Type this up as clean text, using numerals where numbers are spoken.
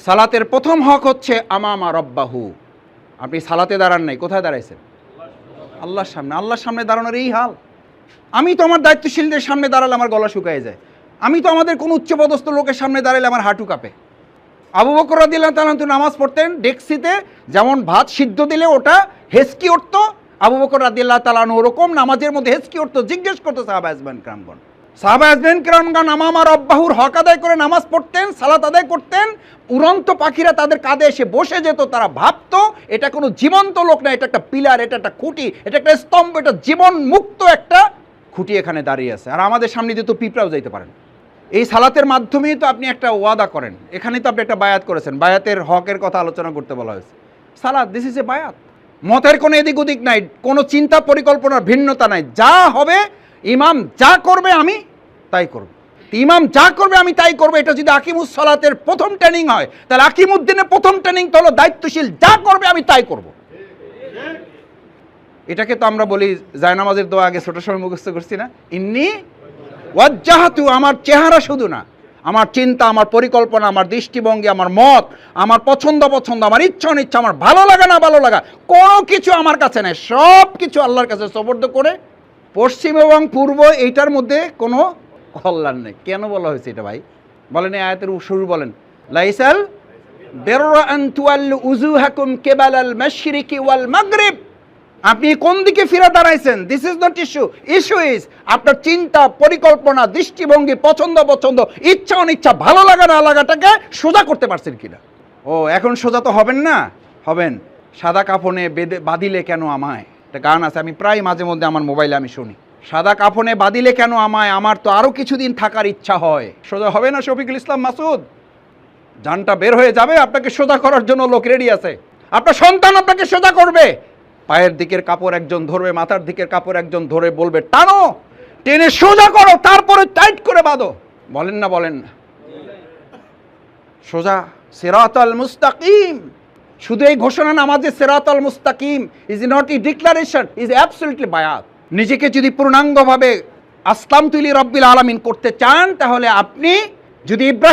সালাতের প্রথম হক হচ্ছে আমামা রব্বাহু। আপনি সালাতে দাঁড়ান নাই, কোথায় দাঁড়াইছেন? আল্লাহর সামনে। আল্লাহর সামনে দাঁড়ানোর এই হাল। আমি তো আমার দায়িত্বশীলদের সামনে দাঁড়ালে আমার গলা শুকায় যায়। আমি তো আমাদের কোনো উচ্চপদস্থ লোকের সামনে দাঁড়ালে আমার হাঁটু কাঁপে। আবু বকর রাদিয়াল্লাহু তাআলা আনহু নামাজ পড়তেন, ডেক্সিতে যেমন ভাত সিদ্ধ দিলে ওটা হেসকি উঠত, আবু বকর রাদিয়াল্লাহু তাআলা আনহু ওরকম নামাজের মধ্যে হেসকি উঠত। জিজ্ঞেস করতো সাহাবা আজমান কিরামগণ আমামা রব্বাহুর হক আদায় করে নামাজ পড়তেন, সালাত আদায় করতেন। উড়ন্ত পাখিরা তাদের কাঁধে এসে বসে যেত। তারা ভাবতো এটা কোনো জীবন্ত লোক না, এটা একটা পিলার, এটা একটা খুঁটি, এটা একটা স্তম্ভ, এটা জীবন মুক্ত একটা খুঁটি এখানে দাঁড়িয়ে আছে। আর আমাদের সামনে দিয়ে তো পিঁপড়াও যাইতে পারেন। এই সালাতের মাধ্যমেই তো আপনি একটা ওয়াদা করেন। এখানে তো আপনি একটা বায়াত করেছেন, বায়াতের হকের কথা আলোচনা করতে বলা হয়েছে। সালাত, দিস ইজ এ বায়াত। মতের কোনো এদিক ওদিক নাই, কোনো চিন্তা পরিকল্পনার ভিন্নতা নাই। যা হবে, ইমাম যা করবে আমি তাই করব। ইমাম যা করবে আমি তাই করবো। এটা যদি আকিমুস সালাতের প্রথম ট্রেনিং হয়, তাহলে আকিমুদ্দিনের প্রথম ট্রেনিং তো হলো দায়িত্বশীল যা করবে আমি তাই করব। এটাকে তো আমরা বলি জায়নামাজের দোয়া আগে ছোট সময় মুখস্থ করছি না, ইন্নি ওয়াজ্জাহাতু। আমার চেহারা শুধু না, আমার চিন্তা, আমার পরিকল্পনা, আমার দৃষ্টিভঙ্গি, আমার মত, আমার পছন্দ অপছন্দ, আমার ইচ্ছা অনিচ্ছা, আমার ভালো লাগা না ভালো লাগা, কোনো কিছু আমার কাছে নেই। সব কিছু আল্লাহর কাছে সুপর্দ করে পশ্চিম এবং পূর্ব এইটার মধ্যে কোনো কল্যাণ নেই। কেন বলা হয়েছে এটা ভাই? বলেন এই আয়াতের শুরু বলেন, লাইসাল বিররা আন তুওয়াল্লু উজুহাকুম কিবালাল মাশরিকি ওয়াল মাগরিব। আপনি কোন দিকে ফিরে দাঁড়াইছেন, this is not issue. Issue is আপনার চিন্তা, পরিকল্পনা, দৃষ্টিভঙ্গি, পছন্দ অপছন্দ, ইচ্ছা অনিচ্ছা, ভালো লাগা না লাগাটাকে সোজা করতে পারছেন কিনা। ও এখন সোজা তো হবেন না, হবেন। সাদা কাফনে বাঁধিলে কেন আমায়, একটা গান আছে, আমি প্রায় মাঝে মধ্যে আমার মোবাইলে আমি শুনি। সাদা কাফনে বাঁধিলে কেন আমায়, আমার তো আরো কিছুদিন থাকার ইচ্ছা হয়। সোজা হবে না শফিকুল ইসলাম মাসুদ। জানটা বের হয়ে যাবে, আপনাকে সোজা করার জন্য লোক রেডি আছে। আপনার সন্তান আপনাকে সোজা করবে। পায়ের দিকের কাপড় একজন ধরবে, মাথার দিকের কাপড় একজন ধরে বলবে টানো, টেনে সোজা করো, তারপরে টাইট করে বাঁধো। বলেন না, বলেন না? সোজা সিরাতাল মুস্তাকিম। শুধু এই ঘোষণা না, আমাদের সিরাতাল মুস্তাকিম is not a declaration, is absolutely বায়াত। নিজেকে যদি পূর্ণাঙ্গভাবে আসলামতু লিরাব্বিল আলামিন করতে চান, তাহলে আপনি যদি ইব্রাহিম